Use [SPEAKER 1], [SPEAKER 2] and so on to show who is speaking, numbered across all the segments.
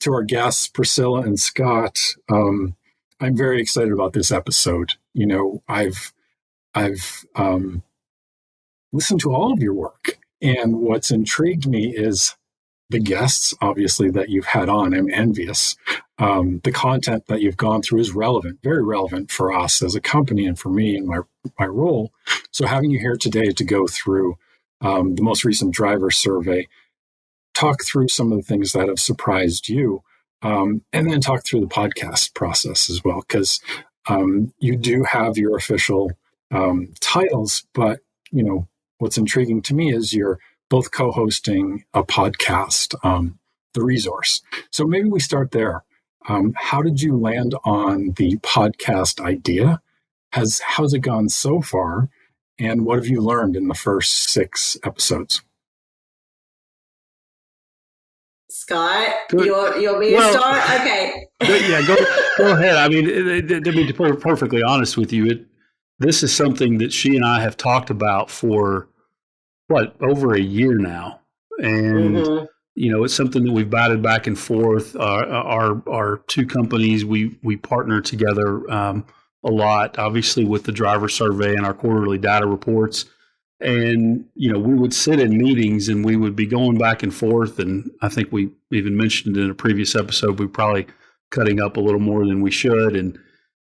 [SPEAKER 1] to our guests, Priscilla and Scott. I'm very excited about this episode. I've listened to all of your work, and what's intrigued me is the guests, obviously, that you've had on. I'm envious. The content that you've gone through is relevant, very relevant for us as a company and for me and my role. So having you here today to go through the most recent driver survey, talk through some of the things that have surprised you, and then talk through the podcast process as well, because you do have your official titles, but what's intriguing to me is you're both co-hosting a podcast, The Resource. So maybe we start there. How did you land on the podcast idea? How's it gone so far? And what have you learned in the first 6 episodes?
[SPEAKER 2] Scott, you want me to start? Okay.
[SPEAKER 3] Yeah, go ahead. I mean, to be perfectly honest with you, this is something that she and I have talked about for over a year now, and it's something that we've batted back and forth. Our 2 companies, we partner together a lot, obviously with the driver survey and our quarterly data reports. And we would sit in meetings and we would be going back and forth. And I think we even mentioned in a previous episode, we probably cutting up a little more than we should. And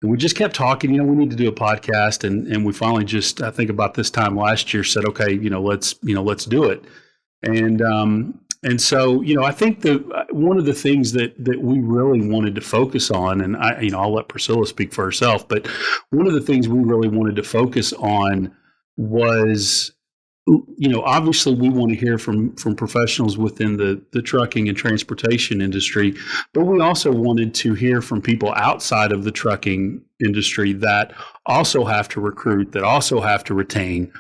[SPEAKER 3] we just kept talking, we need to do a podcast. And we finally just, I think about this time last year, said, okay, let's do it. And so, I think that one of the things that we really wanted to focus on, and I'll let Priscilla speak for herself, but one of the things we really wanted to focus on was, obviously we want to hear from professionals within the trucking and transportation industry, but we also wanted to hear from people outside of the trucking industry that also have to recruit, that also have to retain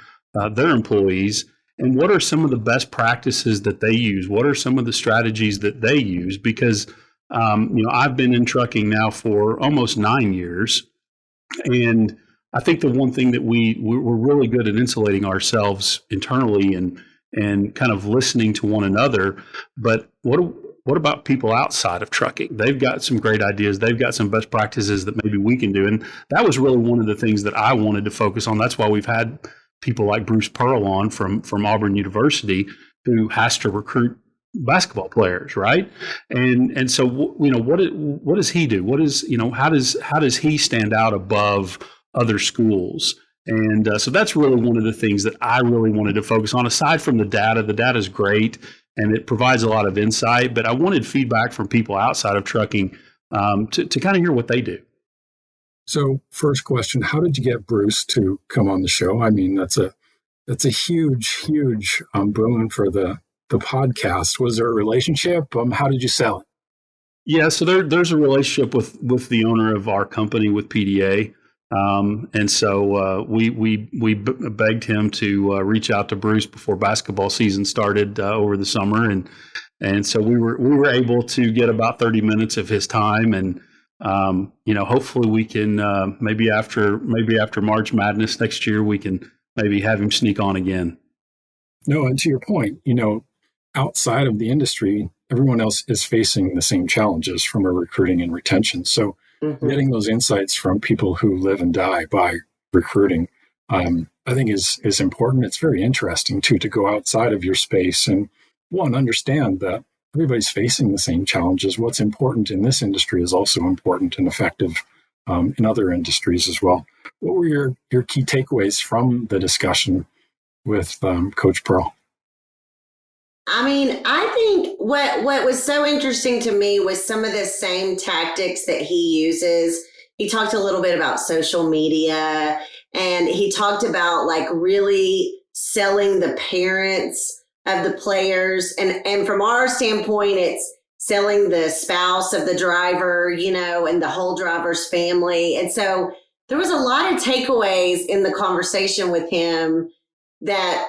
[SPEAKER 3] their employees. And what are some of the best practices that they use? What are some of the strategies that they use? Because, I've been in trucking now for almost 9 years. And I think the one thing that we're really good at insulating ourselves internally and kind of listening to one another. But what about people outside of trucking? They've got some great ideas. They've got some best practices that maybe we can do. And that was really one of the things that I wanted to focus on. That's why we've had people like Bruce Pearl on from Auburn University, who has to recruit basketball players, right? And so what does he do? What is how does he stand out above other schools? And so that's really one of the things that I really wanted to focus on. Aside from the data is great and it provides a lot of insight, but I wanted feedback from people outside of trucking to kind of hear what they do.
[SPEAKER 1] So first question, how did you get Bruce to come on the show? I mean, that's a huge boon for the podcast. Was there a relationship? How did you sell it?
[SPEAKER 3] Yeah, so there's a relationship with the owner of our company, with PDA. And so we begged him to reach out to Bruce before basketball season started over the summer. And so we were able to get about 30 minutes of his time. And hopefully we can maybe after March Madness next year, we can maybe have him sneak on again.
[SPEAKER 1] No, and to your point, outside of the industry, everyone else is facing the same challenges from a recruiting and retention. So getting those insights from people who live and die by recruiting, I think is important. It's very interesting too, to go outside of your space and understand that everybody's facing the same challenges. What's important in this industry is also important and effective in other industries as well. What were your key takeaways from the discussion with Coach Pearl?
[SPEAKER 2] I mean, I think what was so interesting to me was some of the same tactics that he uses. He talked a little bit about social media, and he talked about like really selling the parents of the players. And from our standpoint, it's selling the spouse of the driver, and the whole driver's family. And so there was a lot of takeaways in the conversation with him that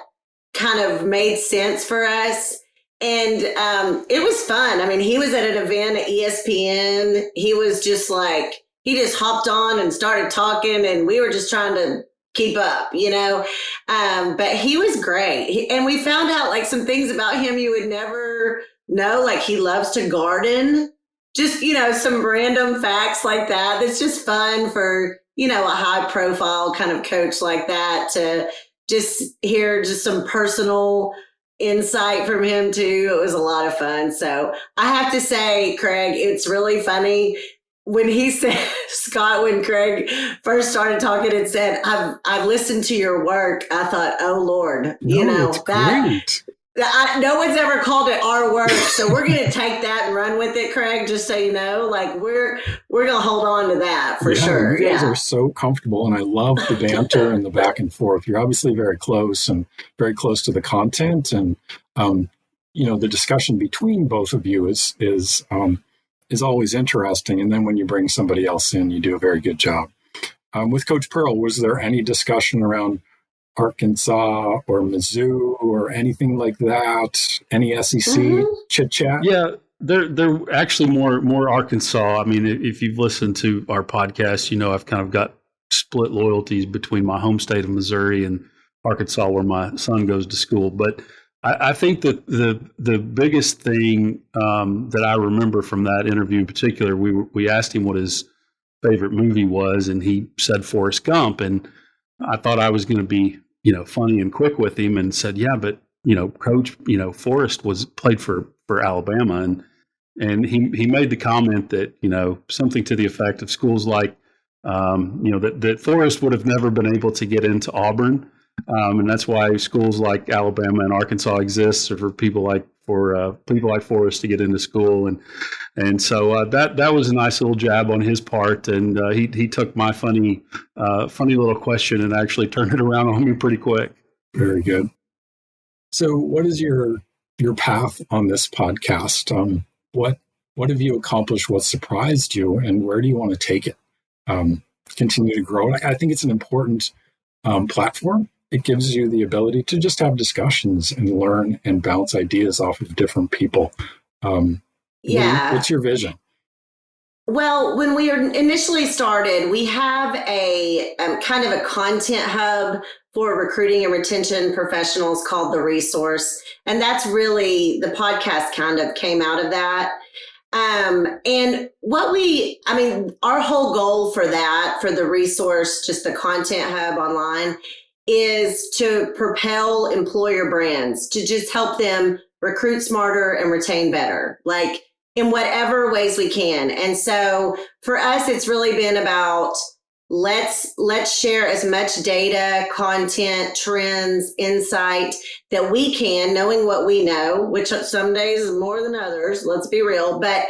[SPEAKER 2] kind of made sense for us. And it was fun. I mean, he was at an event at ESPN. He was just like, he just hopped on and started talking, and we were just trying to keep up, but he was great. And we found out like some things about him you would never know. Like he loves to garden, just, some random facts like that. That's just fun for, a high profile kind of coach like that to just hear just some personal insight from him too. It was a lot of fun. So I have to say, Craig, it's really funny when he said, Scott, when Craig first started talking and said, I've listened to your work, I thought, oh Lord,
[SPEAKER 1] it's great.
[SPEAKER 2] No one's ever called it our work. So we're going to take that and run with it, Craig, just so you know, like we're going to hold on to that for sure.
[SPEAKER 1] You guys are so comfortable, and I love the banter and the back and forth. You're obviously very close and very close to the content, and the discussion between both of you is always interesting. And then when you bring somebody else in, you do a very good job. With Coach Pearl, was there any discussion around Arkansas or Mizzou or anything like that? Any SEC chit chat?
[SPEAKER 3] Yeah, they're actually more Arkansas. I mean, if you've listened to our podcast, I've kind of got split loyalties between my home state of Missouri and Arkansas, where my son goes to school. But I think that the biggest thing that I remember from that interview in particular, we asked him what his favorite movie was, and he said Forrest Gump, and I thought I was going to be funny and quick with him and said, yeah, but Coach, Forrest played for Alabama, and he made the comment that something to the effect of schools like that Forrest would have never been able to get into Auburn. And that's why schools like Alabama and Arkansas exist, or for people like Forrest to get into school, and so that was a nice little jab on his part, and he took my funny little question and actually turned it around on me pretty quick.
[SPEAKER 1] Very good. So, what is your path on this podcast? What have you accomplished? What surprised you, and where do you want to take it? Continue to grow. I think it's an important platform. It gives you the ability to just have discussions and learn and bounce ideas off of different people. What's your vision?
[SPEAKER 2] Well, when we initially started, we have a kind of a content hub for recruiting and retention professionals called The Resource. And that's really, the podcast kind of came out of that. And our whole goal for that, for The Resource, just the content hub online, is to propel employer brands, to just help them recruit smarter and retain better, like in whatever ways we can. And so for us, it's really been about let's share as much data, content, trends, insight that we can, knowing what we know, which some days is more than others, let's be real, but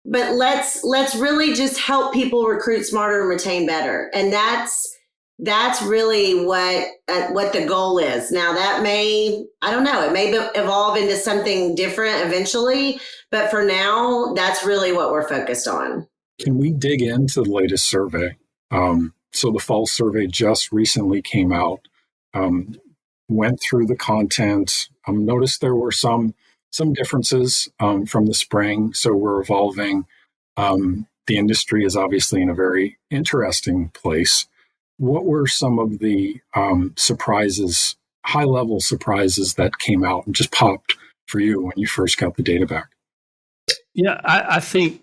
[SPEAKER 2] let's really just help people recruit smarter and retain better. And that's really what the goal is. Now that it may evolve into something different eventually, but for now, that's really what we're focused on.
[SPEAKER 1] Can we dig into the latest survey? So the fall survey just recently came out, went through the content, noticed there were some differences from the spring. So we're evolving. The industry is obviously in a very interesting place. What were some of the surprises, high-level surprises that came out and just popped for you when you first got the data back?
[SPEAKER 3] Yeah, I think,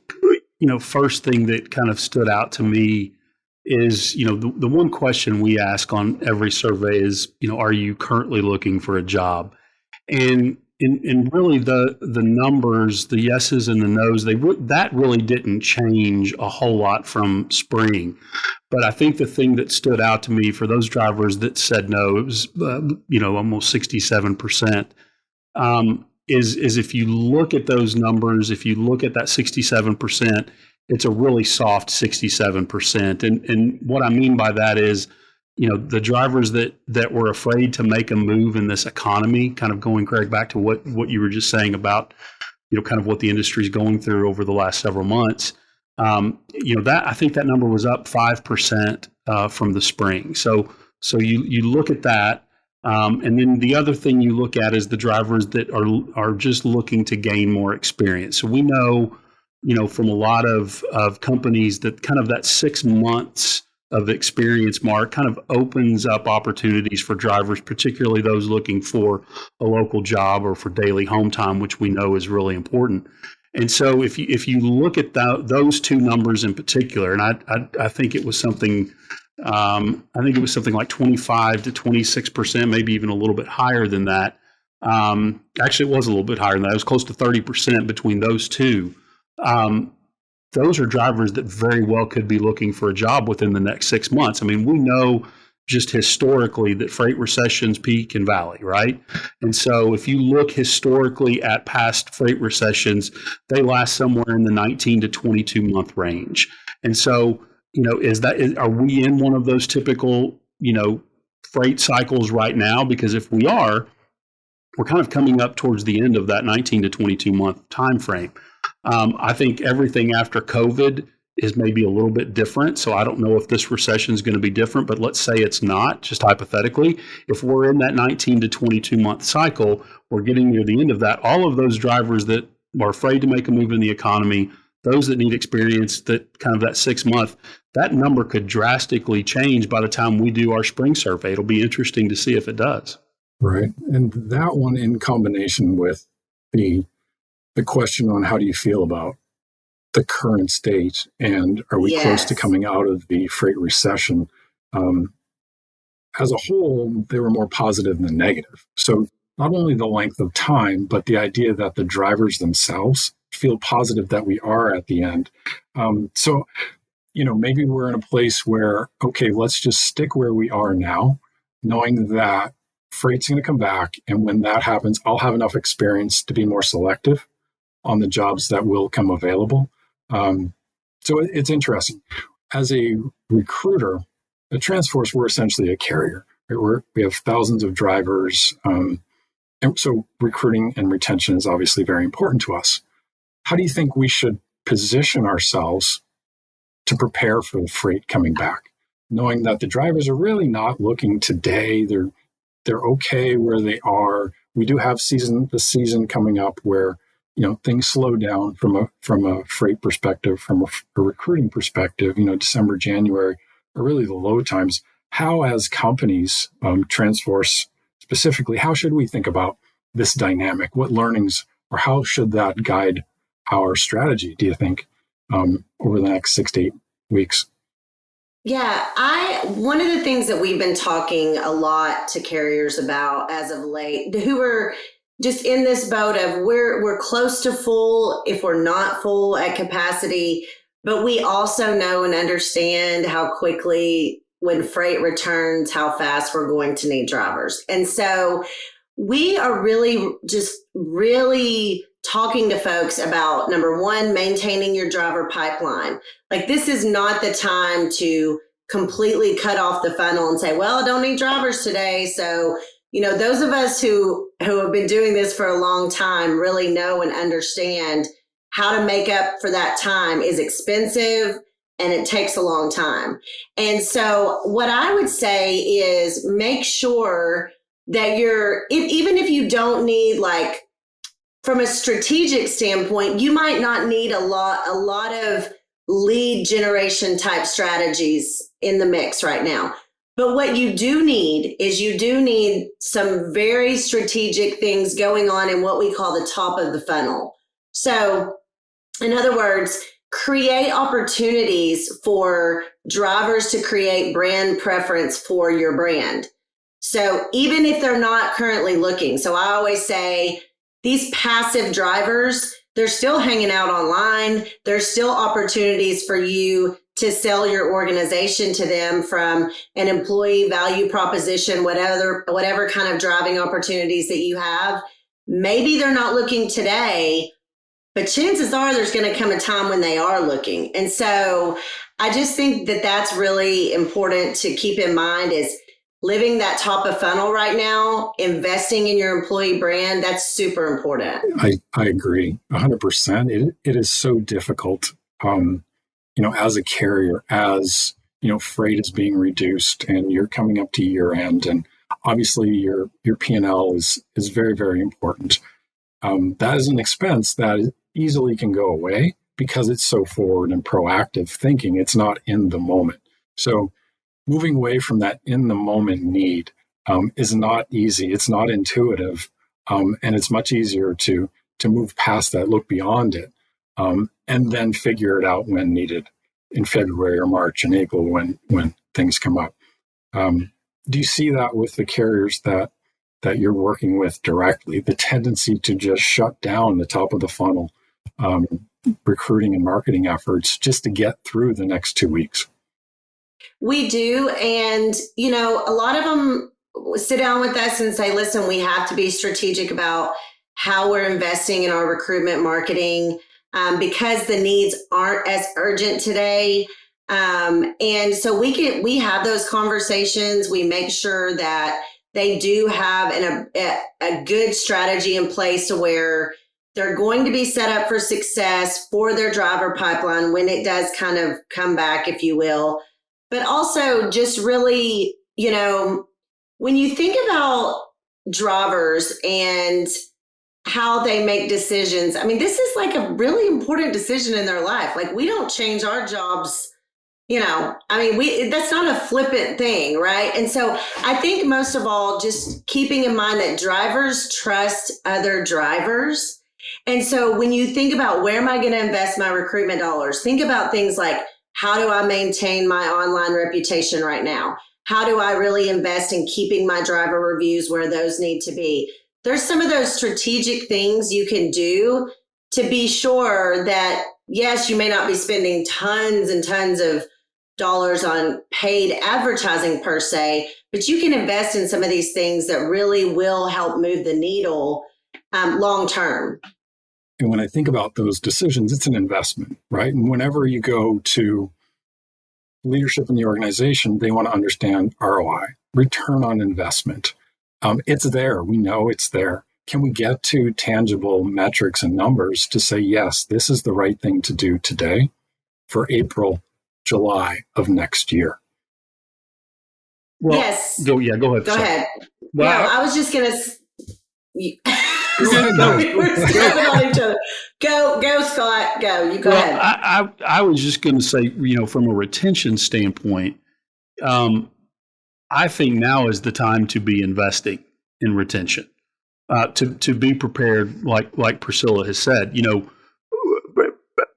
[SPEAKER 3] first thing that kind of stood out to me is, the one question we ask on every survey is, are you currently looking for a job? And really the numbers, the yeses and the nos, that really didn't change a whole lot from spring. But I think the thing that stood out to me for those drivers that said no, it was almost 67%. Is if you look at those numbers, if you look at that 67%, it's a really soft 67%. And what I mean by that is, the drivers that were afraid to make a move in this economy, kind of going, Craig, back to what you were just saying about, kind of what the industry is going through over the last several months. That I think that number was up 5% from the spring. So you look at that, and then the other thing you look at is the drivers that are just looking to gain more experience. So we know, from a lot of companies that kind of that 6 months of experience, Mark, kind of opens up opportunities for drivers, particularly those looking for a local job or for daily home time, which we know is really important. And so if you look at those two numbers in particular, and I think it was something, like 25 to 26%, maybe even a little bit higher than that. Actually, it was a little bit higher than that. It was close to 30% between those two. Those are drivers that very well could be looking for a job within the next 6 months. I mean, we know just historically that freight recessions peak and valley, right? And so if you look historically at past freight recessions, they last somewhere in the 19 to 22 month range. And so, are we in one of those typical, freight cycles right now? Because if we are, we're kind of coming up towards the end of that 19 to 22 month time frame. I think everything after COVID is maybe a little bit different. So I don't know if this recession is going to be different, but let's say it's not, just hypothetically. If we're in that 19 to 22 month cycle, we're getting near the end of that. All of those drivers that are afraid to make a move in the economy, those that need experience, that kind of that 6 month, that number could drastically change by the time we do our spring survey. It'll be interesting to see if it does.
[SPEAKER 1] Right. And that one in combination with the question on how do you feel about the current state and are we close to coming out of the freight recession? As a whole, they were more positive than negative. So not only the length of time, but the idea that the drivers themselves feel positive that we are at the end. So, maybe we're in a place where, okay, let's just stick where we are now, knowing that freight's going to come back. And when that happens, I'll have enough experience to be more selective on the jobs that will come available. So it's interesting. As a recruiter, at TransForce, we're essentially a carrier. Right? We have thousands of drivers. And so recruiting and retention is obviously very important to us. How do you think we should position ourselves to prepare for the freight coming back, knowing that the drivers are really not looking today? They're okay where they are. We do have the season coming up where things slow down from a freight perspective, from a recruiting perspective. December, January are really the low times. How, as companies, TransForce specifically, how should we think about this dynamic? What learnings, or how should that guide our strategy, do you think, over the next 6 to 8 weeks?
[SPEAKER 2] Yeah, one of the things that we've been talking a lot to carriers about as of late, who are just in this boat of we're close to full if we're not full at capacity, but we also know and understand how quickly when freight returns, how fast we're going to need drivers. And so we are really talking to folks about, number one, maintaining your driver pipeline. Like, this is not the time to completely cut off the funnel and say, well, I don't need drivers today. So, those of us who have been doing this for a long time really know and understand how to make up for that time is expensive and it takes a long time. And so what I would say is make sure that even if you don't need, like, from a strategic standpoint, you might not need a lot of lead generation type strategies in the mix right now. But what you do need is some very strategic things going on in what we call the top of the funnel. So, in other words, create opportunities for drivers to create brand preference for your brand. So even if they're not currently looking, so I always say these passive drivers, they're still hanging out online. There's still opportunities for you to sell your organization to them from an employee value proposition, whatever kind of driving opportunities that you have. Maybe they're not looking today, but chances are there's going to come a time when they are looking. And so I just think that that's really important to keep in mind, is living that top of funnel right now, investing in your employee brand. That's super important.
[SPEAKER 1] I agree 100%. It is so difficult, as a carrier, as, freight is being reduced and you're coming up to year end. And obviously your P&L is very, very important. That is an expense that easily can go away because it's so forward and proactive thinking. It's not in the moment. So moving away from that in the moment need is not easy. It's not intuitive. And it's much easier to move past that, look beyond it, and then figure it out when needed in February or March and April when things come up. Do you see that with the carriers that you're working with directly, the tendency to just shut down the top of the funnel recruiting and marketing efforts just to get through the next 2 weeks?
[SPEAKER 2] We do. And, a lot of them sit down with us and say, listen, we have to be strategic about how we're investing in our recruitment marketing because the needs aren't as urgent today. And so we have those conversations. We make sure that they do have a good strategy in place to where they're going to be set up for success for their driver pipeline when it does kind of come back, if you will. But also just really, when you think about drivers and how they make decisions, I mean, this is like a really important decision in their life. Like, we don't change our jobs, that's not a flippant thing, right? And so I think most of all, just keeping in mind that drivers trust other drivers. And so when you think about where am I going to invest my recruitment dollars, think about things like, how do I maintain my online reputation right now? How do I really invest in keeping my driver reviews where those need to be? There's some of those strategic things you can do to be sure that, yes, you may not be spending tons and tons of dollars on paid advertising per se, but you can invest in some of these things that really will help move the needle long term.
[SPEAKER 1] And when I think about those decisions, it's an investment, right? And whenever you go to leadership in the organization, they want to understand ROI, return on investment. It's there. We know it's there. Can we get to tangible metrics and numbers to say, yes, this is the right thing to do today for April, July of next year?
[SPEAKER 2] Well, yes.
[SPEAKER 3] Go ahead.
[SPEAKER 2] Go ahead. Well, I was just going to... We're stepping on each other. Go, Scott. Go. You go ahead.
[SPEAKER 3] I was just going to say, from a retention standpoint, I think now is the time to be investing in retention, to be prepared, like Priscilla has said.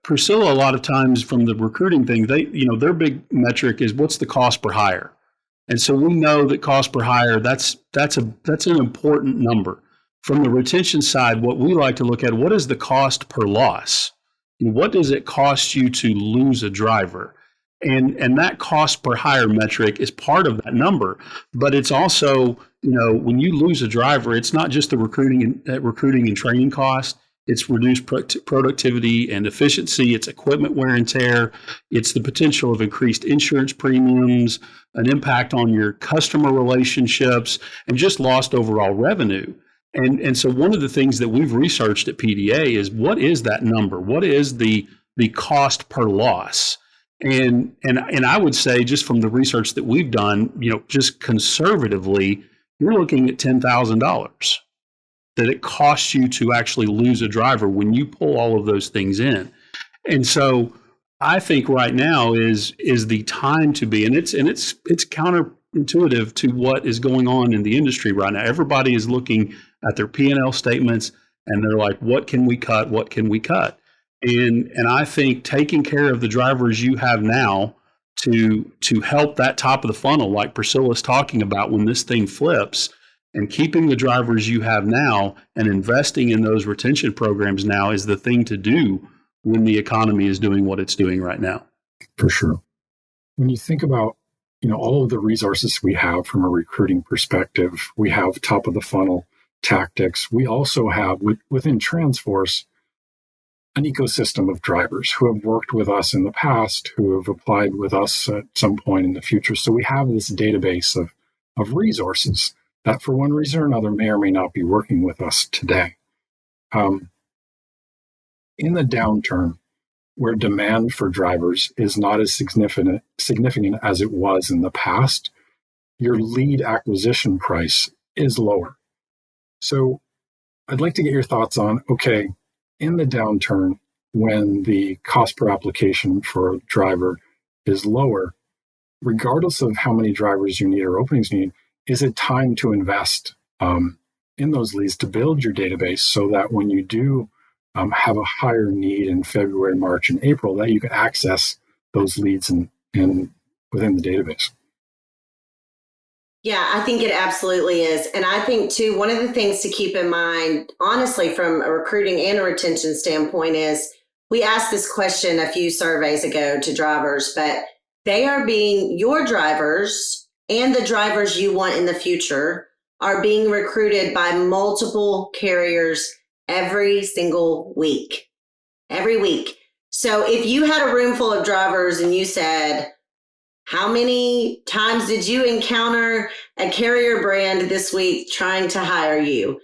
[SPEAKER 3] Priscilla, a lot of times from the recruiting thing, their big metric is what's the cost per hire, and so we know that cost per hire that's an important number. From the retention side, what we like to look at, what is the cost per loss? What does it cost you to lose a driver? And that cost per hire metric is part of that number. But it's also, when you lose a driver, it's not just the recruiting and training cost. It's reduced productivity and efficiency. It's equipment wear and tear. It's the potential of increased insurance premiums, an impact on your customer relationships, and just lost overall revenue. And so one of the things that we've researched at PDA is, what is that number? What is the cost per loss? And I would say, just from the research that we've done, just conservatively, you're looking at $10,000 that it costs you to actually lose a driver when you pull all of those things in. And so I think right now is the time to be, and it's counterintuitive to what is going on in the industry right now. Everybody is looking at their P&L statements and they're like, what can we cut? What can we cut? And I think taking care of the drivers you have now to help that top of the funnel, like Priscilla's talking about, when this thing flips, and keeping the drivers you have now and investing in those retention programs now is the thing to do when the economy is doing what it's doing right now.
[SPEAKER 1] For sure. When you think about, all of the resources we have from a recruiting perspective, we have top of the funnel tactics. We also have within Transforce an ecosystem of drivers who have worked with us in the past, who have applied with us at some point in the future. So we have this database of resources that for one reason or another may or may not be working with us today. In the downturn, where demand for drivers is not as significant as it was in the past, your lead acquisition price is lower. So I'd like to get your thoughts on, okay, in the downturn, when the cost per application for a driver is lower, regardless of how many drivers you need or openings you need, is it time to invest in those leads to build your database so that when you do have a higher need in February, March, and April, that you can access those leads in within the database?
[SPEAKER 2] Yeah, I think it absolutely is. And I think, too, one of the things to keep in mind, honestly, from a recruiting and a retention standpoint is we asked this question a few surveys ago to drivers, but your drivers and the drivers you want in the future are being recruited by multiple carriers every single week. Every week. So if you had a room full of drivers and you said, how many times did you encounter a carrier brand this week trying to hire you?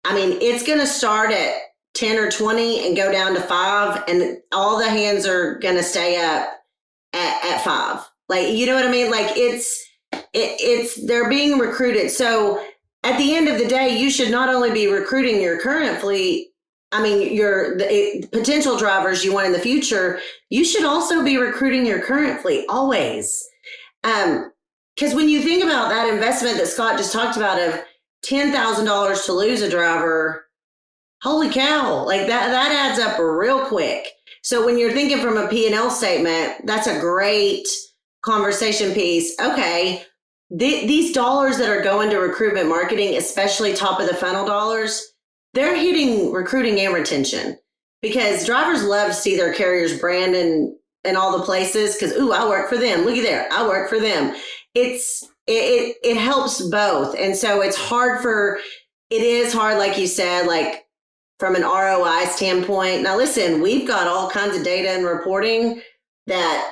[SPEAKER 2] I mean, it's going to start at 10 or 20 and go down to 5, and all the hands are going to stay up at 5. Like, you know what I mean? Like they're being recruited. So at the end of the day, you should not only be recruiting your current fleet, the potential drivers you want in the future, you should also be recruiting your current fleet always. Because when you think about that investment that Scott just talked about of $10,000 to lose a driver, holy cow, like that adds up real quick. So when you're thinking from a P&L statement, that's a great conversation piece. Okay, these dollars that are going to recruitment marketing, especially top of the funnel dollars, they're hitting recruiting and retention, because drivers love to see their carrier's brand in all the places because, ooh, I work for them. Looky there, I work for them. It helps both. And so it is hard, like you said, like from an ROI standpoint. Now, listen, we've got all kinds of data and reporting that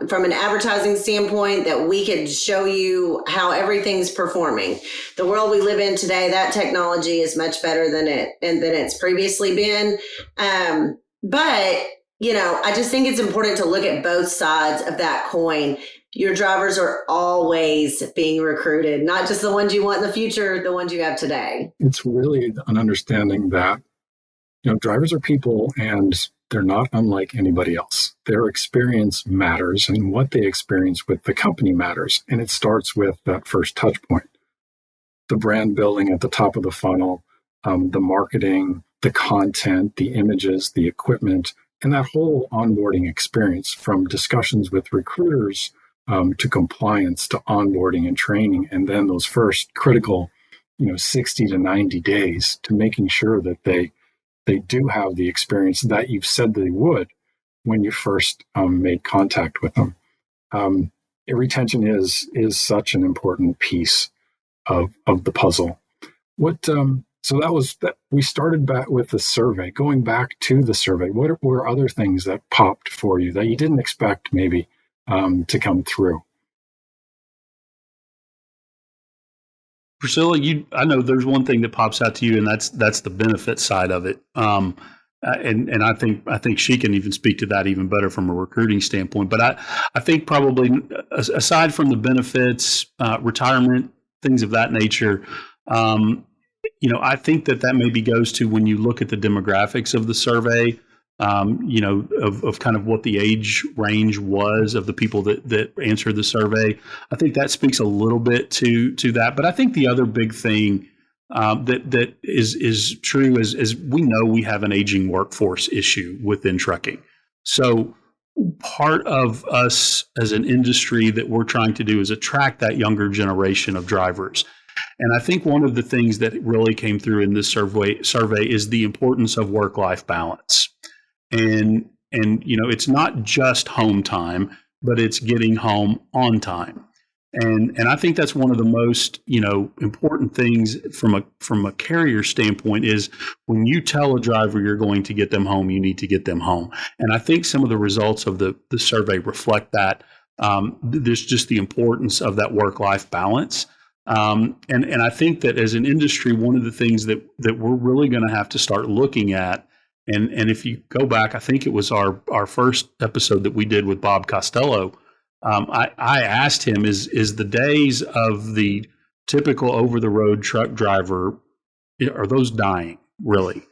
[SPEAKER 2] from an advertising standpoint, that we could show you how everything's performing. The world we live in today, that technology is much better than it's previously been. But I just think it's important to look at both sides of that coin. Your drivers are always being recruited, not just the ones you want in the future, the ones you have today.
[SPEAKER 1] It's really an understanding that, drivers are people and they're not unlike anybody else. Their experience matters, and what they experience with the company matters. And it starts with that first touch point. The brand building at the top of the funnel, the marketing, the content, the images, the equipment, and that whole onboarding experience, from discussions with recruiters to compliance to onboarding and training, and then those first critical 60 to 90 days to making sure that they do have the experience that you've said they would when you first made contact with them. Retention is such an important piece of the puzzle. So that was that. We started back with the survey. Going back to the survey, what were other things that popped for you that you didn't expect maybe to come through?
[SPEAKER 3] Priscilla, I know there's one thing that pops out to you, and that's the benefit side of it. And I think she can even speak to that even better from a recruiting standpoint. But I think probably aside from the benefits, retirement, things of that nature, I think that maybe goes to when you look at the demographics of the survey, of kind of what the age range was of the people that answered the survey. I think that speaks a little bit to that. But I think the other big thing that is true is we know we have an aging workforce issue within trucking. So part of us as an industry that we're trying to do is attract that younger generation of drivers. And I think one of the things that really came through in this survey is the importance of work-life balance. And it's not just home time, but it's getting home on time. And I think that's one of the most, important things from a carrier standpoint is when you tell a driver you're going to get them home, you need to get them home. And I think some of the results of the survey reflect that. There's just the importance of that work-life balance. And I think that as an industry, one of the things that we're really going to have to start looking at, and if you go back, I think it was our first episode that we did with Bob Costello, I asked him, is the days of the typical over-the-road truck driver, are those dying, really?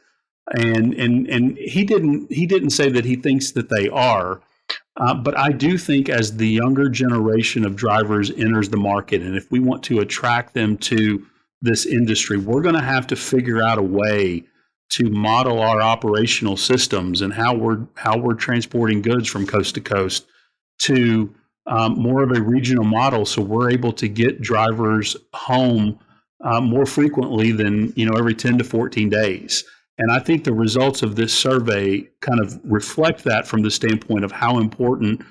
[SPEAKER 3] And he didn't say that he thinks that they are. But I do think as the younger generation of drivers enters the market, and if we want to attract them to this industry, we're going to have to figure out a way to model our operational systems and how we're transporting goods from coast to coast to more of a regional model, so we're able to get drivers home more frequently than every 10 to 14 days. And I think the results of this survey kind of reflect that from the standpoint of how important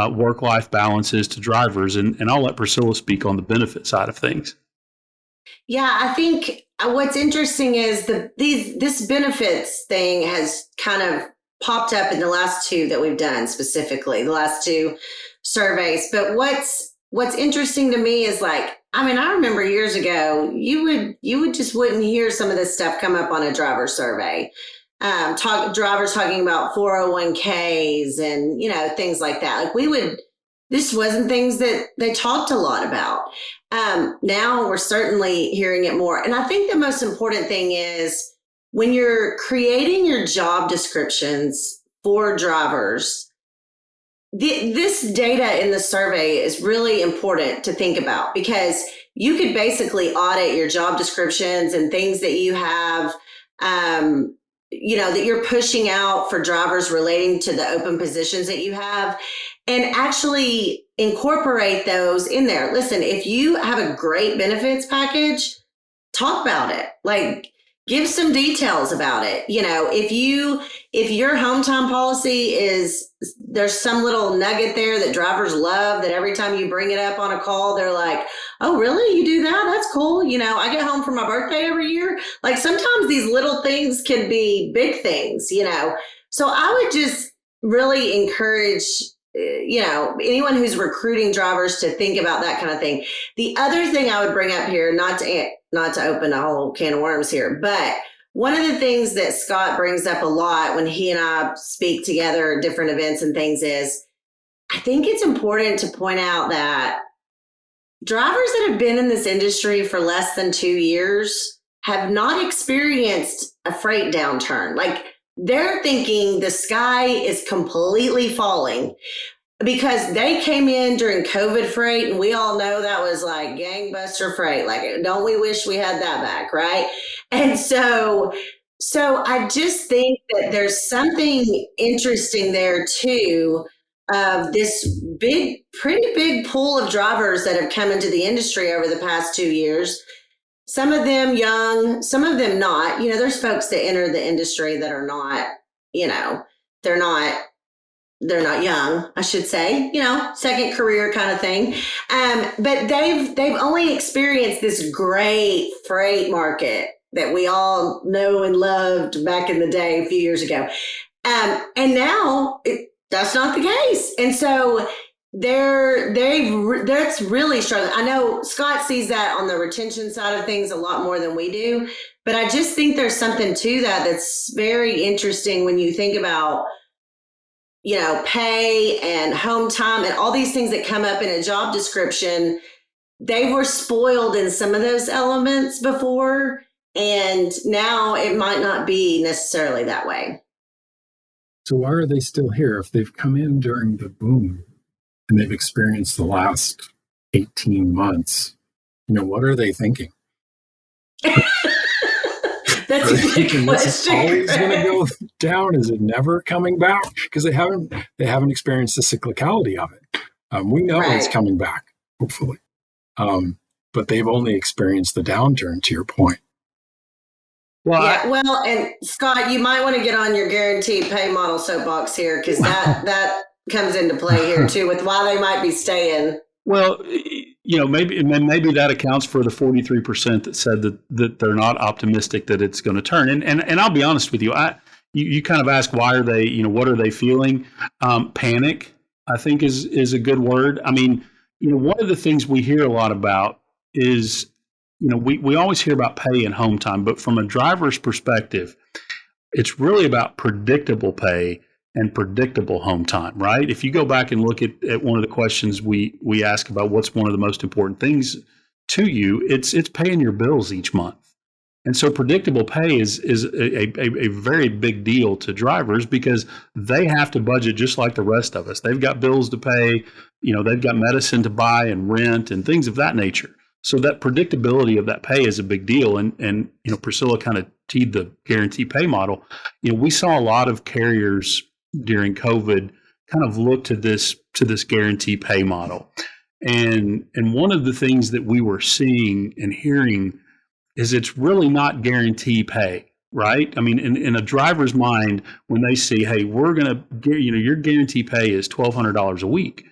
[SPEAKER 3] work-life balance is to drivers. And I'll let Priscilla speak on the benefit side of things.
[SPEAKER 2] Yeah, I think what's interesting is this benefits thing has kind of popped up in the last two that we've done, specifically the last two surveys. But what's interesting to me is I remember years ago, you wouldn't hear some of this stuff come up on a driver survey. Drivers talking about 401ks and, things like that. This wasn't things that they talked a lot about. Now we're certainly hearing it more. And I think the most important thing is when you're creating your job descriptions for drivers, this data in the survey is really important to think about, because you could basically audit your job descriptions and things that you have, that you're pushing out for drivers relating to the open positions that you have, and actually incorporate those in there. Listen, if you have a great benefits package, talk about it. Give some details about it. If your home time policy there's some little nugget there that drivers love, that every time you bring it up on a call, they're like, oh, really? You do that? That's cool. I get home for my birthday every year. Sometimes these little things can be big things, So I would just really encourage, anyone who's recruiting drivers to think about that kind of thing. The other thing I would bring up here, not to open a whole can of worms here, but one of the things that Scott brings up a lot when he and I speak together at different events and things is, I think it's important to point out that drivers that have been in this industry for less than 2 years have not experienced a freight downturn. They're thinking the sky is completely falling, because they came in during COVID freight, and we all know that was gangbuster freight. Don't we wish we had that back, right? And so I just think that there's something interesting there too, of this pretty big pool of drivers that have come into the industry over the past 2 years. Some of them young, some of them not. There's folks that enter the industry that are not, they're not young, I should say, second career kind of thing. But they've only experienced this great freight market that we all know and loved back in the day, a few years ago. And now that's not the case. And so that's really struggling. I know Scott sees that on the retention side of things a lot more than we do, but I just think there's something to that that's very interesting when you think about, pay and home time and all these things that come up in a job description. They were spoiled in some of those elements before, and now it might not be necessarily that way.
[SPEAKER 1] So why are they still here if they've come in during the boom and they've experienced the last 18 months? What are they thinking?
[SPEAKER 2] That's a good question.
[SPEAKER 1] It's always going to go down. Is it never coming back? Because they haven't experienced the cyclicality of it. We know it's coming back, hopefully, but they've only experienced the downturn. To your point.
[SPEAKER 2] Well, and Scott, you might want to get on your guaranteed pay model soapbox here, because that comes into play here too, with why they might be staying. Well,
[SPEAKER 3] maybe that accounts for the 43% that said that they're not optimistic that it's going to turn. And I'll be honest with you, you kind of ask, why are they, what are they feeling? Panic, I think is a good word. I mean, one of the things we hear a lot about is, we always hear about pay and home time, but from a driver's perspective, it's really about predictable pay and predictable home time, right? If you go back and look at one of the questions we ask about what's one of the most important things to you, it's paying your bills each month. And so predictable pay is a very big deal to drivers because they have to budget just like the rest of us. They've got bills to pay, they've got medicine to buy and rent and things of that nature. So that predictability of that pay is a big deal. And Priscilla kind of teed the guarantee pay model. We saw a lot of carriers during COVID kind of look to this guarantee pay model. And one of the things that we were seeing and hearing is it's really not guarantee pay, right? I mean, in a driver's mind, when they see, hey, we're going to, your guarantee pay is $1,200 a week.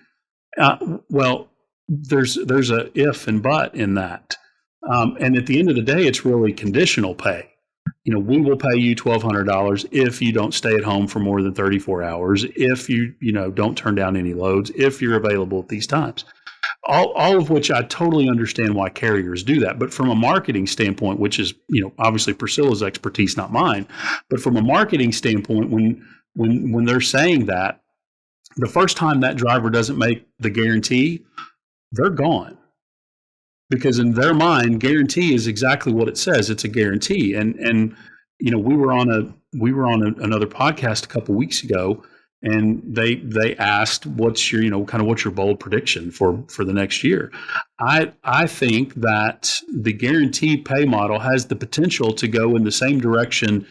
[SPEAKER 3] Well, there's a if and but in that. And at the end of the day, it's really conditional pay. We will pay you $1,200 if you don't stay at home for more than 34 hours, if you don't turn down any loads, if you're available at these times. All of which I totally understand why carriers do that. But from a marketing standpoint, which is, obviously Priscilla's expertise, not mine, but from a marketing standpoint, when they're saying that, the first time that driver doesn't make the guarantee, they're gone. Because in their mind, guarantee is exactly what it says. It's a guarantee. And we were on another podcast a couple weeks ago, and they asked, what's your bold prediction for the next year? I think that the guarantee pay model has the potential to go in the same direction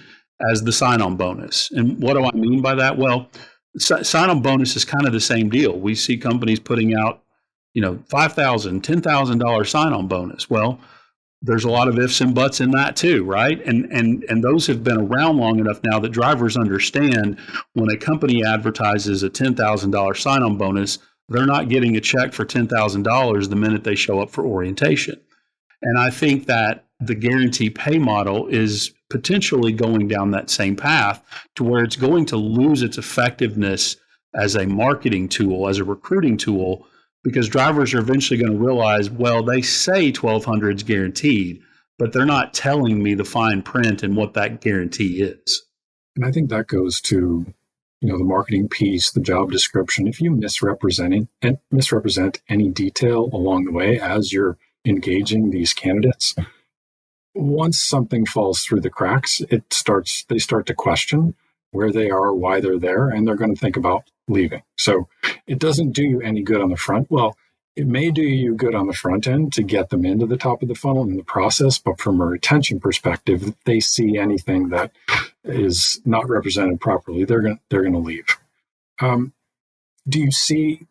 [SPEAKER 3] as the sign-on bonus. And what do I mean by that? Well, sign-on bonus is kind of the same deal. We see companies putting out $5,000, $10,000 sign-on bonus. Well, there's a lot of ifs and buts in that too, right? And those have been around long enough now that drivers understand when a company advertises a $10,000 sign-on bonus, they're not getting a check for $10,000 the minute they show up for orientation. And I think that the guarantee pay model is potentially going down that same path to where it's going to lose its effectiveness as a marketing tool, as a recruiting tool, because drivers are eventually going to realize, well, they say 1,200 is guaranteed, but they're not telling me the fine print and what that guarantee is.
[SPEAKER 1] And I think that goes to, the marketing piece, the job description. If you misrepresent any detail along the way as you're engaging these candidates, once something falls through the cracks, they start to question where they are, why they're there, and they're going to think about leaving. So it doesn't do you any good on the front. Well, it may do you good on the front end to get them into the top of the funnel in the process, but from a retention perspective, if they see anything that is not represented properly, they're going to leave. Do you see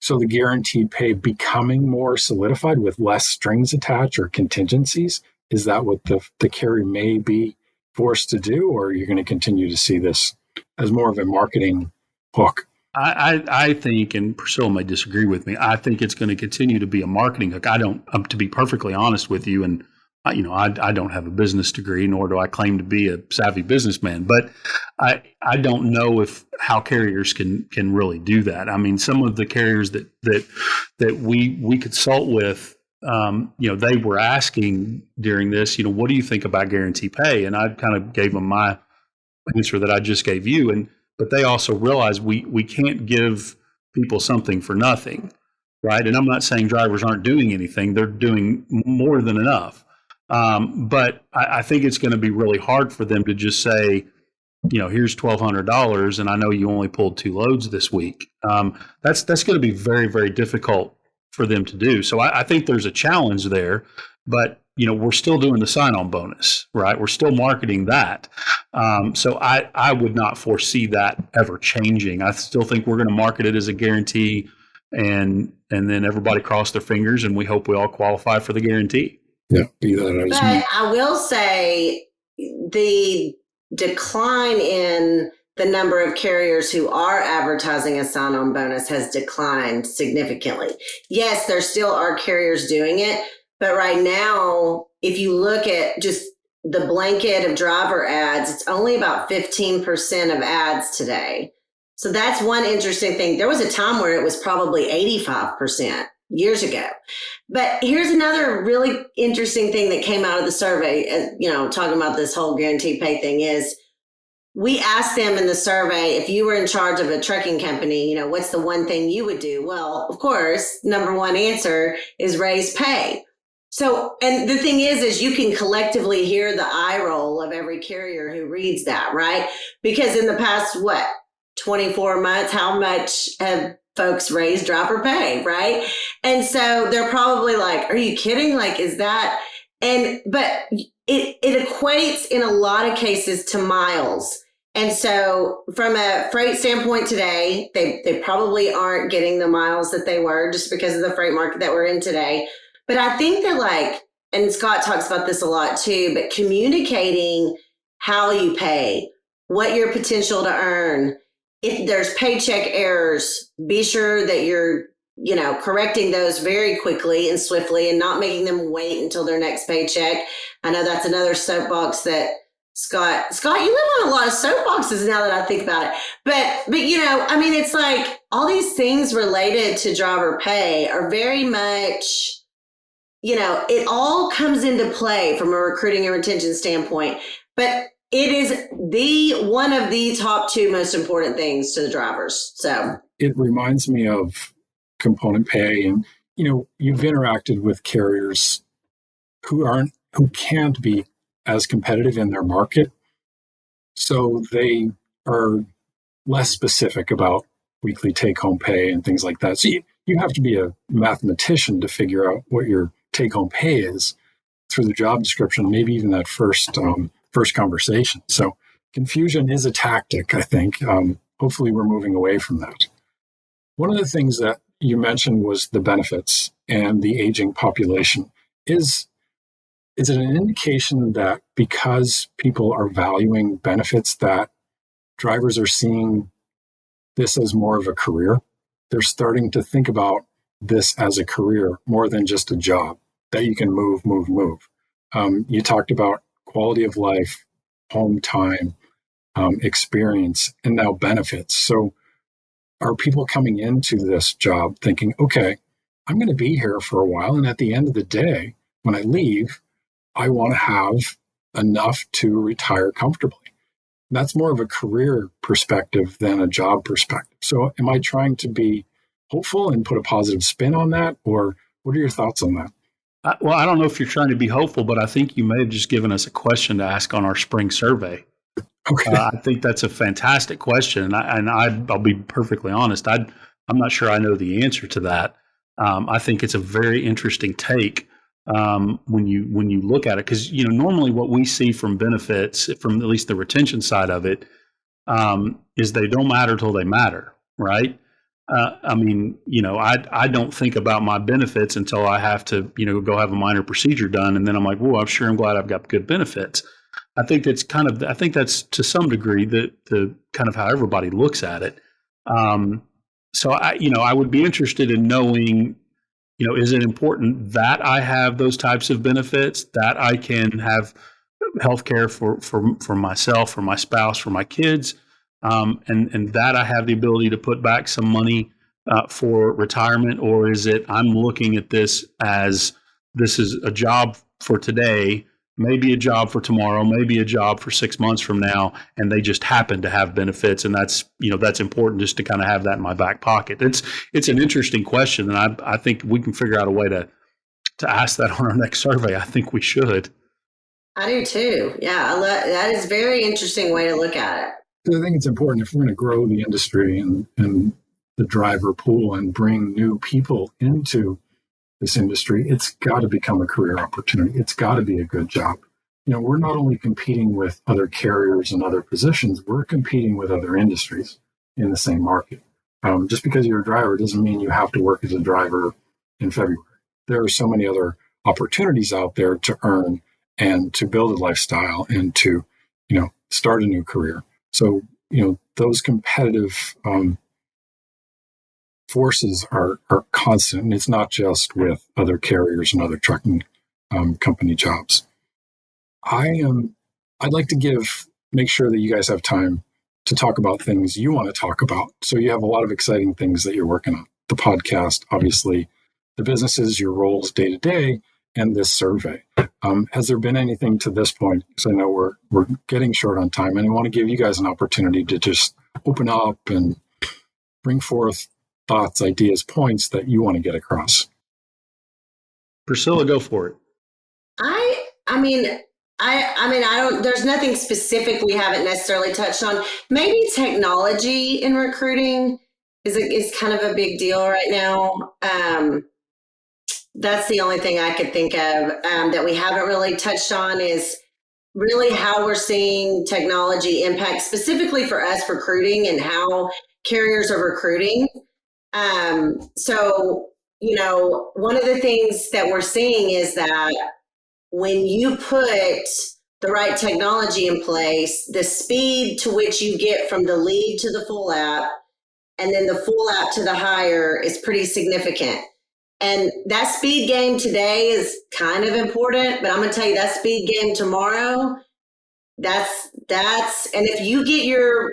[SPEAKER 1] the guaranteed pay becoming more solidified with less strings attached or contingencies? Is that what the carrier may be forced to do, or are you going to continue to see this as more of a marketing hook?
[SPEAKER 3] I think, and Priscilla may disagree with me, I think it's going to continue to be a marketing hook. I don't, to be perfectly honest with you, and I don't have a business degree, nor do I claim to be a savvy businessman, but I don't know how carriers can really do that. I mean, some of the carriers that we consult with, they were asking during this, what do you think about guarantee pay? And I kind of gave them my answer that I just gave you. But they also realize we can't give people something for nothing, right? And I'm not saying drivers aren't doing anything. They're doing more than enough. But I think it's going to be really hard for them to just say, here's $1,200 and I know you only pulled 2 loads this week. That's going to be very, very difficult for them to do. So I think there's a challenge there, but we're still doing the sign-on bonus, right? We're still marketing that. So I would not foresee that ever changing. I still think we're going to market it as a guarantee, and then everybody cross their fingers and we hope we all qualify for the guarantee.
[SPEAKER 1] Yeah.
[SPEAKER 2] But I will say the decline in the number of carriers who are advertising a sign-on bonus has declined significantly. Yes, there still are carriers doing it, but right now, if you look at just the blanket of driver ads, it's only about 15% of ads today. So that's one interesting thing. There was a time where it was probably 85% years ago. But here's another really interesting thing that came out of the survey, talking about this whole guaranteed pay thing is, we asked them in the survey, if you were in charge of a trucking company, what's the one thing you would do? Well, of course, number one answer is raise pay. So, and the thing is you can collectively hear the eye roll of every carrier who reads that, right? Because in the past, 24 months, how much have folks raised driver pay, right? And so they're probably like, are you kidding? Like, is that, but it equates in a lot of cases to miles. And so from a freight standpoint today, they probably aren't getting the miles that they were just because of the freight market that we're in today. But I think that and Scott talks about this a lot too, but communicating how you pay, what your potential to earn, if there's paycheck errors, be sure that you're, correcting those very quickly and swiftly and not making them wait until their next paycheck. I know that's another soapbox that Scott, you live on a lot of soapboxes now that I think about it. But it's like all these things related to driver pay are very much, it all comes into play from a recruiting and retention standpoint, but it is one of the top two most important things to the drivers. So
[SPEAKER 1] it reminds me of component pay, and you've interacted with carriers who can't be as competitive in their market, so they are less specific about weekly take-home pay and things like that. So you have to be a mathematician to figure out what your take-home pay is through the job description, maybe even that first conversation. So confusion is a tactic, I think. Hopefully we're moving away from that. One of the things that you mentioned was the benefits and the aging population. Is it an indication that because people are valuing benefits that drivers are seeing this as more of a career? They're starting to think about this as a career more than just a job that you can move. You talked about quality of life, home time, experience, and now benefits. So are people coming into this job thinking, okay, I'm going to be here for a while, and at the end of the day, when I leave, I want to have enough to retire comfortably? That's more of a career perspective than a job perspective. So am I trying to be hopeful and put a positive spin on that? Or what are your thoughts on that?
[SPEAKER 3] I don't know if you're trying to be hopeful, but I think you may have just given us a question to ask on our spring survey.
[SPEAKER 1] Okay.
[SPEAKER 3] I think that's a fantastic question. I'll be perfectly honest. I'm not sure I know the answer to that. I think it's a very interesting take when you look at it, because normally what we see from benefits, from at least the retention side of it, is they don't matter till they matter, right? I don't think about my benefits until I have to go have a minor procedure done, and then I'm like, well, I'm glad I've got good benefits. I think that's to some degree the kind of how everybody looks at it. So I would be interested in knowing, is it important that I have those types of benefits, that I can have healthcare for myself, for my spouse, for my kids, and that I have the ability to put back some money for retirement? Or is it I'm looking at this as this is a job for today, maybe a job for tomorrow, maybe a job for 6 months from now, and they just happen to have benefits, and that's important just to kind of have that in my back pocket. It's an interesting question, and I think we can figure out a way to ask that on our next survey. I think we should.
[SPEAKER 2] I do too. Yeah, that is a very interesting way to look at it.
[SPEAKER 1] I think it's important if we're going to grow the industry and the driver pool and bring new people into this industry, it's got to become a career opportunity. It's got to be a good job. We're not only competing with other carriers and other positions, we're competing with other industries in the same market. Just because you're a driver doesn't mean you have to work as a driver in February. There are so many other opportunities out there to earn and to build a lifestyle and to, start a new career. So, those competitive forces are constant, and it's not just with other carriers and other trucking company jobs. I'd like to make sure that you guys have time to talk about things you want to talk about. So you have a lot of exciting things that you're working on. The podcast, obviously, the businesses, your roles day to day, and this survey. Has there been anything to this point? Because I know we're getting short on time, and I want to give you guys an opportunity to just open up and bring forth thoughts, ideas, points that you want to get across.
[SPEAKER 3] Priscilla, go for it.
[SPEAKER 2] I mean, I don't, there's nothing specific we haven't necessarily touched on. Maybe technology in recruiting is kind of a big deal right now. That's the only thing I could think of that we haven't really touched on is really how we're seeing technology impact specifically for us recruiting and how carriers are recruiting. So, one of the things that we're seeing is that when you put the right technology in place, the speed to which you get from the lead to the full app and then the full app to the hire is pretty significant. And that speed game today is kind of important, but I'm going to tell you that speed game tomorrow, and if you get your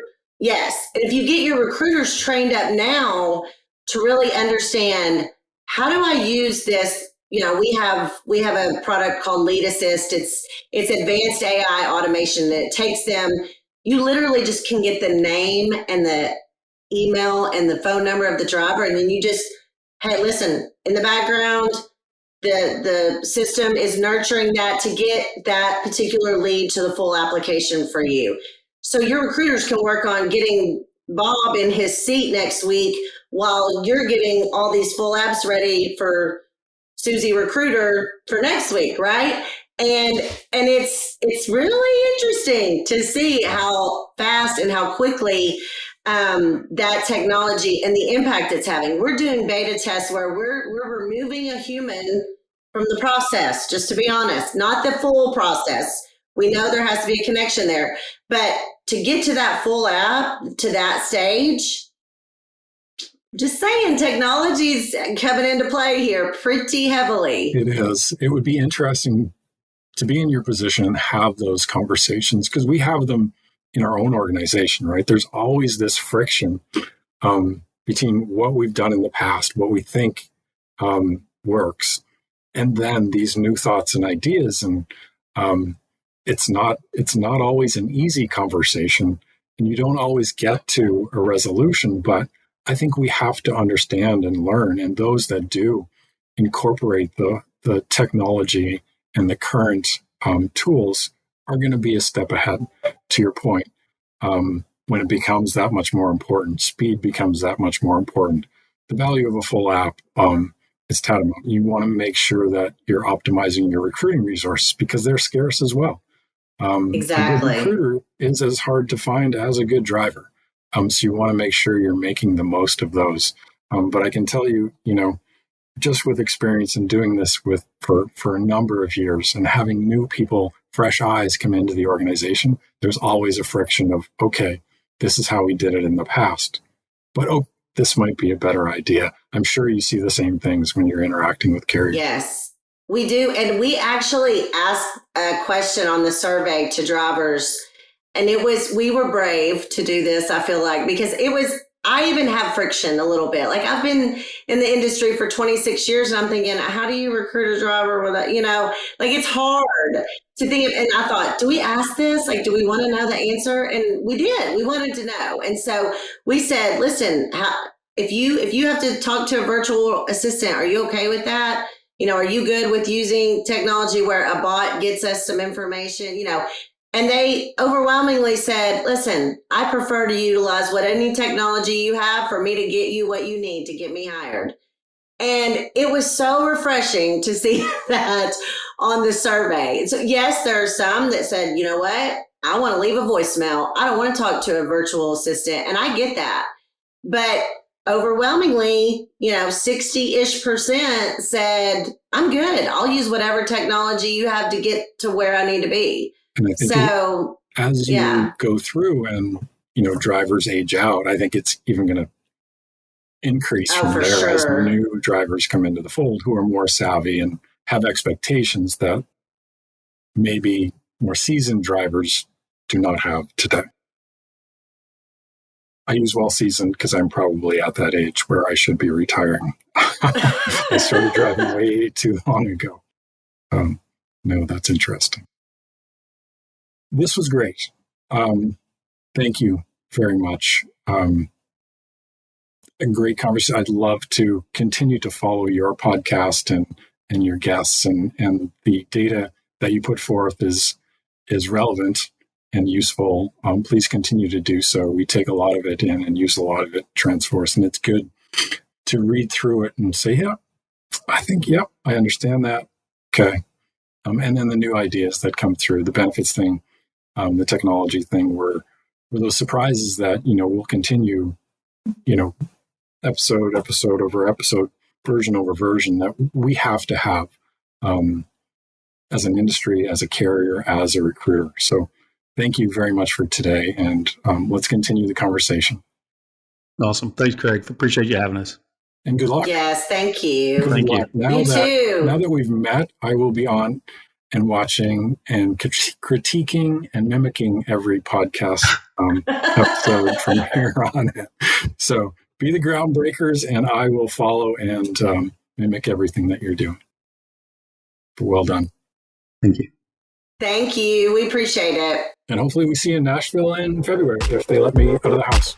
[SPEAKER 2] recruiters trained up now to really understand, how do I use this? We have a product called Lead Assist. It's advanced AI automation that takes them. You literally just can get the name and the email and the phone number of the driver, and then you just, hey, listen, in the background, the system is nurturing that to get that particular lead to the full application for you. So your recruiters can work on getting Bob in his seat next week while you're getting all these full apps ready for Susie Recruiter for next week, right? And it's really interesting to see how fast and how quickly that technology and the impact it's having. We're doing beta tests where we're removing a human from the process, just to be honest, not the full process. We know there has to be a connection there, but to get to that full app, to that stage, just saying, technology's coming into play here pretty heavily.
[SPEAKER 1] It is. It would be interesting to be in your position and have those conversations, because we have them in our own organization, right? There's always this friction between what we've done in the past, what we think works, and then these new thoughts and ideas. And it's not always an easy conversation, and you don't always get to a resolution. But I think we have to understand and learn, and those that do incorporate the technology and the current tools are going to be a step ahead. To your point, when it becomes that much more important, speed becomes that much more important. The value of a full app is tantamount. You want to make sure that you're optimizing your recruiting resources because they're scarce as well.
[SPEAKER 2] Exactly.
[SPEAKER 1] A good recruiter is as hard to find as a good driver. So you want to make sure you're making the most of those. But I can tell you, just with experience in doing this for a number of years and having new people, fresh eyes come into the organization, there's always a friction of, okay, this is how we did it in the past, but this might be a better idea. I'm sure you see the same things when you're interacting with carriers.
[SPEAKER 2] Yes, we do. And we actually asked a question on the survey to drivers, and we were brave to do this, I feel like, because I even have friction a little bit. Like, I've been in the industry for 26 years and I'm thinking, how do you recruit a driver without, like, it's hard to think of. And I thought, do we ask this? Like, do we want to know the answer? And we did. We wanted to know. And so we said, listen, if you have to talk to a virtual assistant, are you okay with that? Are you good with using technology where a bot gets us some information, And they overwhelmingly said, listen, I prefer to utilize any technology you have for me to get you what you need to get me hired. And it was so refreshing to see that on the survey. So yes, there are some that said, you know what? I want to leave a voicemail. I don't want to talk to a virtual assistant. And I get that. But overwhelmingly, 60-ish% said, I'm good. I'll use whatever technology you have to get to where I need to be.
[SPEAKER 1] And I think as you go through and, drivers age out, I think it's even going to increase from there sure. As new drivers come into the fold who are more savvy and have expectations that maybe more seasoned drivers do not have today. I use well seasoned because I'm probably at that age where I should be retiring. I started driving way too long ago. No, that's interesting. This was great. Thank you very much. A great conversation. I'd love to continue to follow your podcast and your guests, and the data that you put forth is relevant and useful. Please continue to do so. We take a lot of it in and use a lot of it at Transforce, and it's good to read through it and say, yeah, I think, yeah, I understand that. Okay. And then the new ideas that come through, the benefits thing, the technology thing, were those surprises that, will continue, episode over episode, version over version, that we have to have as an industry, as a carrier, as a recruiter. So thank you very much for today, and let's continue the conversation.
[SPEAKER 3] Awesome. Thanks, Craig. Appreciate you having us.
[SPEAKER 1] And good luck.
[SPEAKER 2] Yes, thank you.
[SPEAKER 3] Thank you.
[SPEAKER 2] Me too.
[SPEAKER 1] Now that we've met, I will be on and watching and critiquing and mimicking every podcast episode from here on in. So be the groundbreakers, and I will follow and mimic everything that you're doing. Well done.
[SPEAKER 3] Thank you.
[SPEAKER 2] Thank you. We appreciate it.
[SPEAKER 1] And hopefully we see you in Nashville in February if they let me out of the house.